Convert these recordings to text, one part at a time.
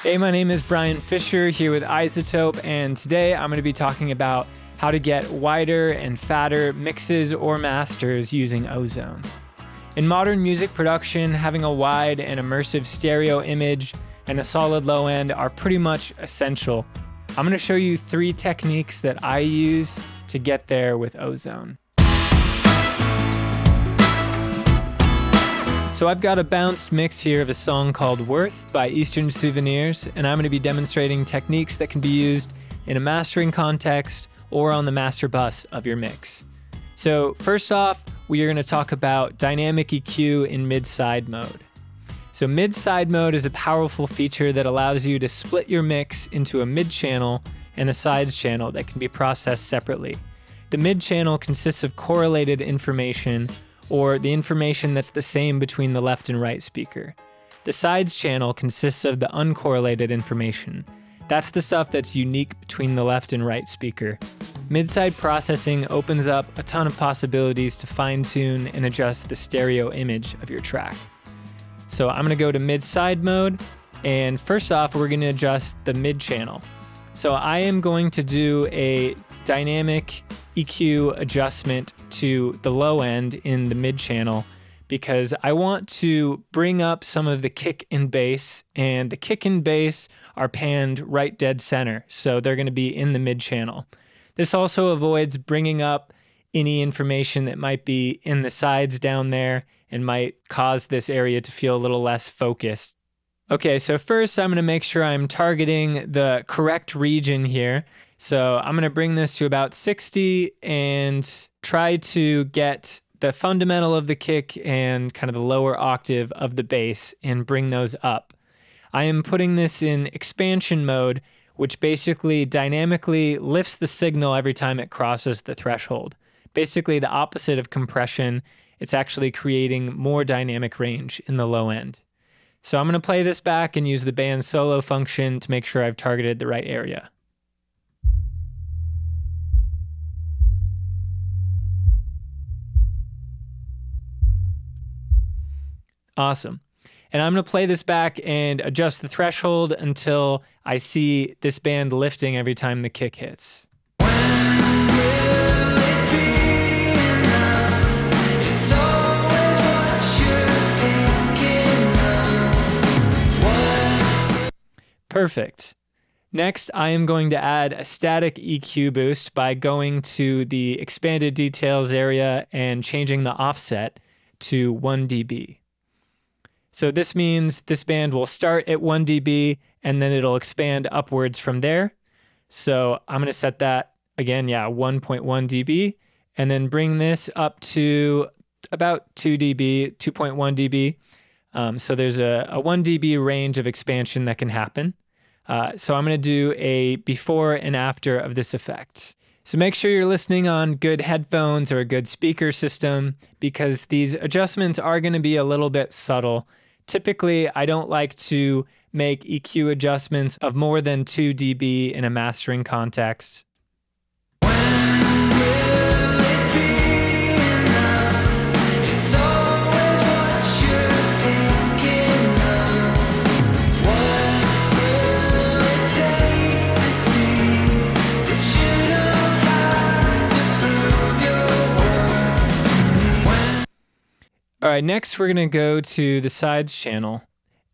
Hey, my name is Brian Fisher here with iZotope, and today I'm going to be talking about how to get wider and fatter mixes or masters using Ozone. In modern music production, having a wide and immersive stereo image and a solid low end are pretty much essential. I'm going to show you 3 techniques that I use to get there with Ozone. So I've got a bounced mix here of a song called Worth by Eastern Souvenirs, and I'm going to be demonstrating techniques that can be used in a mastering context or on the master bus of your mix. So first off, we are going to talk about dynamic EQ in mid-side mode. So mid-side mode is a powerful feature that allows you to split your mix into a mid-channel and a sides channel that can be processed separately. The mid-channel consists of correlated information, or the information that's the same between the left and right speaker. The sides channel consists of the uncorrelated information. That's the stuff that's unique between the left and right speaker. Mid-side processing opens up a ton of possibilities to fine-tune and adjust the stereo image of your track. So I'm going to go to mid-side mode, and first off, we're going to adjust the mid-channel. So I am going to do a dynamic EQ adjustment to the low end in the mid channel because I want to bring up some of the kick and bass, and the kick and bass are panned right dead center, so they're going to be in the mid channel. This also avoids bringing up any information that might be in the sides down there and might cause this area to feel a little less focused. Okay, so first I'm going to make sure I'm targeting the correct region here. So I'm going to bring this to about 60 and try to get the fundamental of the kick and kind of the lower octave of the bass and bring those up. I am putting this in expansion mode, which basically dynamically lifts the signal every time it crosses the threshold. Basically the opposite of compression. It's actually creating more dynamic range in the low end. So I'm going to play this back and use the band solo function to make sure I've targeted the right area. Awesome. And I'm going to play this back and adjust the threshold until I see this band lifting every time the kick hits. Perfect. Next, I am going to add a static EQ boost by going to the expanded details area and changing the offset to 1 dB. So this means this band will start at 1 dB and then it'll expand upwards from there. So I'm going to set that again, 1.1 dB, and then bring this up to about 2 dB, 2.1 dB. So there's a 1 dB range of expansion that can happen. So I'm going to do a before and after of this effect. So make sure you're listening on good headphones or a good speaker system because these adjustments are going to be a little bit subtle. Typically, I don't like to make EQ adjustments of more than 2 dB in a mastering context. All right, next we're going to go to the sides channel,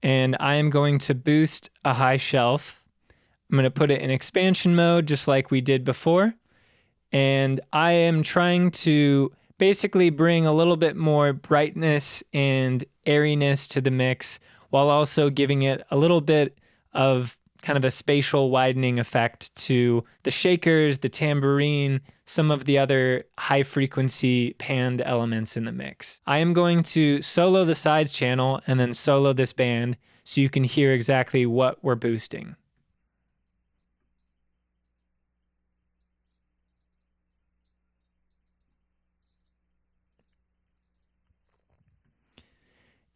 and I am going to boost a high shelf. I'm going to put it in expansion mode just like we did before, and I am trying to basically bring a little bit more brightness and airiness to the mix while also giving it a little bit of kind of a spatial widening effect to the shakers, the tambourine, some of the other high frequency panned elements in the mix. I am going to solo the sides channel and then solo this band so you can hear exactly what we're boosting.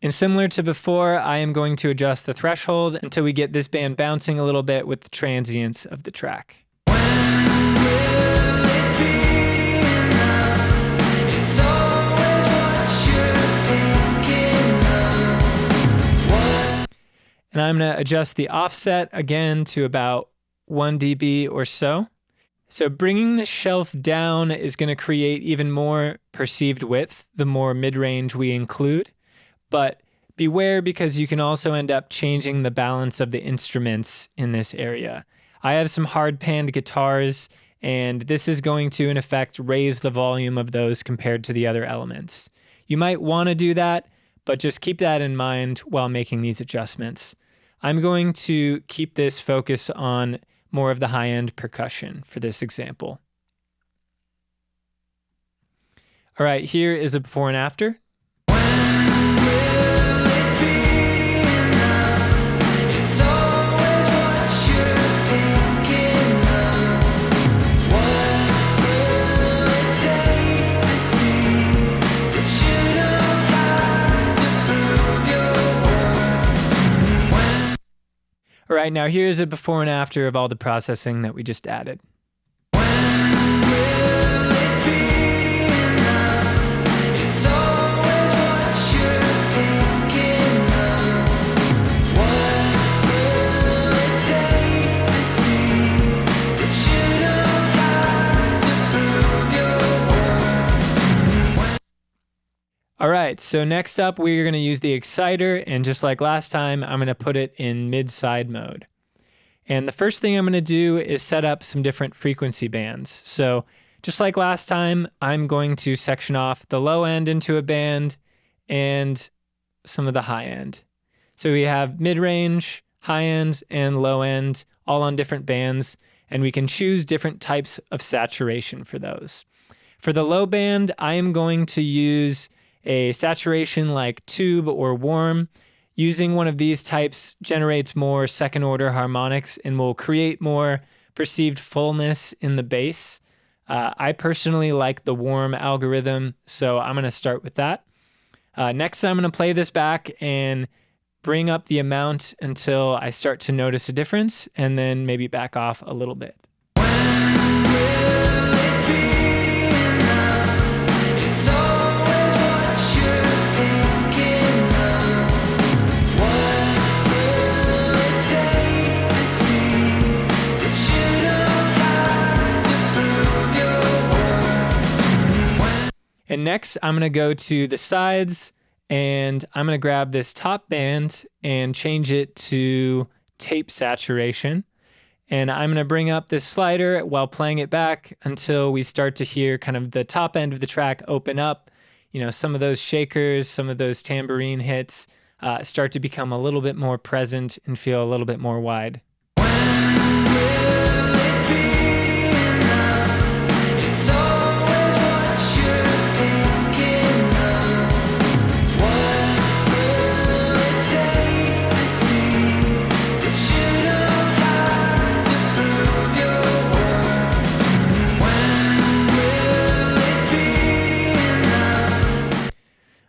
And similar to before, I am going to adjust the threshold until we get this band bouncing a little bit with the transients of the track. And I'm going to adjust the offset again to about 1 dB or so. So bringing the shelf down is going to create even more perceived width the more mid-range we include. But beware, because you can also end up changing the balance of the instruments in this area. I have some hard panned guitars, and this is going to, in effect, raise the volume of those compared to the other elements. You might want to do that, but just keep that in mind while making these adjustments. I'm going to keep this focus on more of the high-end percussion for this example. All right, here is a before and after. All right, now here's a before and after of all the processing that we just added. All right, so next up, we're going to use the exciter, and just like last time, I'm going to put it in mid-side mode. And the first thing I'm going to do is set up some different frequency bands. So just like last time, I'm going to section off the low end into a band and some of the high end. So we have mid-range, high end, and low end, all on different bands, and we can choose different types of saturation for those. For the low band, I am going to use a saturation like tube or warm. Using one of these types generates more second order harmonics and will create more perceived fullness in the bass. I personally like the warm algorithm, so I'm going to start with that. Next, I'm going to play this back and bring up the amount until I start to notice a difference, and then maybe back off a little bit. And next, I'm going to go to the sides, and I'm going to grab this top band and change it to tape saturation. And I'm going to bring up this slider while playing it back until we start to hear kind of the top end of the track open up. You know, some of those shakers, some of those tambourine hits start to become a little bit more present and feel a little bit more wide.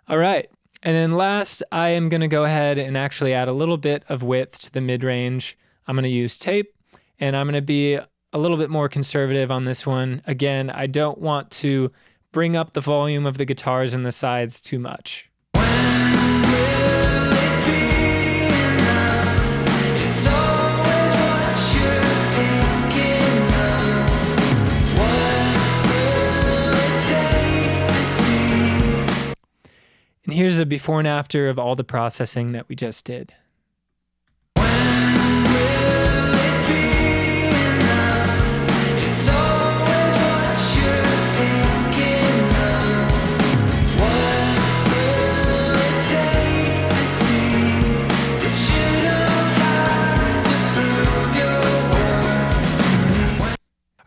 All right, and then last, I am going to go ahead and actually add a little bit of width to the mid-range. I'm going to use tape, and I'm going to be a little bit more conservative on this one. Again, I don't want to bring up the volume of the guitars and the sides too much. And here's a before and after of all the processing that we just did.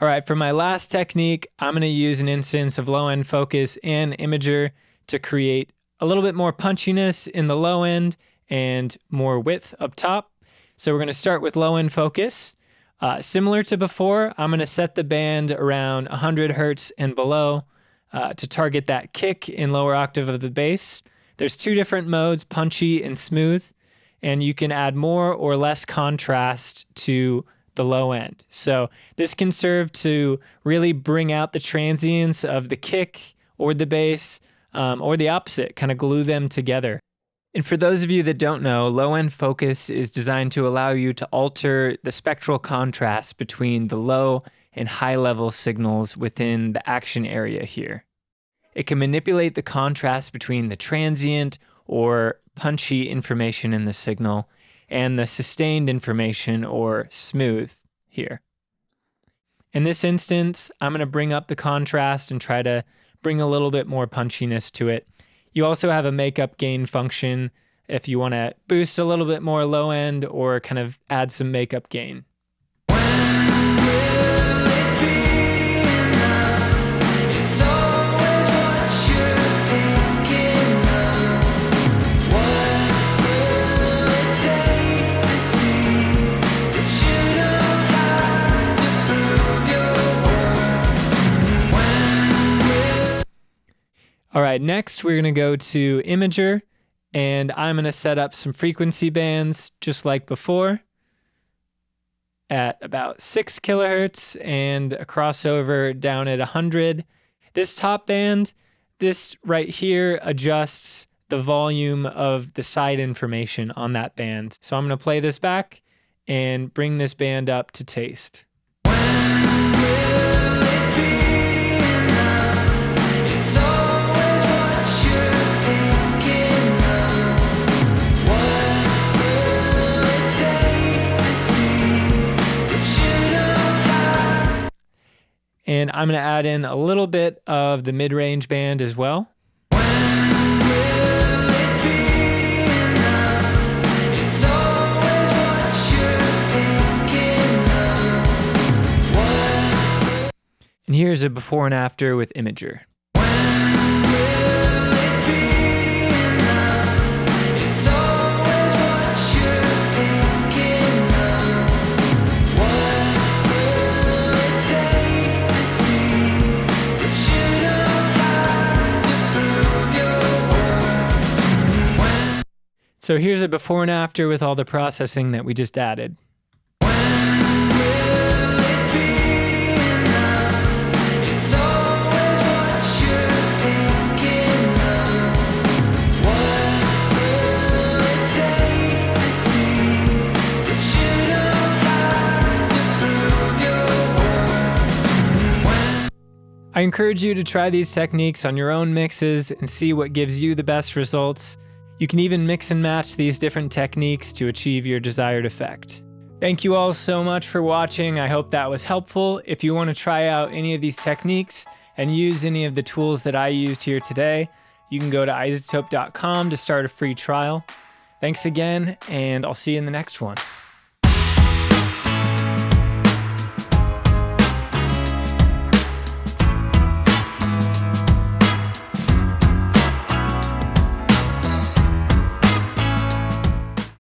All right, for my last technique, I'm going to use an instance of low-end focus and imager to create a little bit more punchiness in the low end and more width up top. So we're going to start with low-end focus. Similar to before, I'm going to set the band around 100 hertz and below to target that kick in lower octave of the bass. There's two different modes, punchy and smooth, and you can add more or less contrast to the low end. So this can serve to really bring out the transience of the kick or the bass, or the opposite, kind of glue them together. And for those of you that don't know, low-end focus is designed to allow you to alter the spectral contrast between the low and high-level signals within the action area here. It can manipulate the contrast between the transient or punchy information in the signal and the sustained information or smooth here. In this instance, I'm going to bring up the contrast and try to bring a little bit more punchiness to it. You also have a makeup gain function if you want to boost a little bit more low end or kind of add some makeup gain. All right, next we're going to go to Imager, and I'm going to set up some frequency bands just like before at about 6 kilohertz and a crossover down at 100. This top band, this right here adjusts the volume of the side information on that band. So I'm going to play this back and bring this band up to taste. And I'm going to add in a little bit of the mid-range band as well. And here's a before and after with Imager. So here's a before and after with all the processing that we just added. I encourage you to try these techniques on your own mixes and see what gives you the best results. You can even mix and match these different techniques to achieve your desired effect. Thank you all so much for watching. I hope that was helpful. If you want to try out any of these techniques and use any of the tools that I used here today, you can go to iZotope.com to start a free trial. Thanks again, and I'll see you in the next one.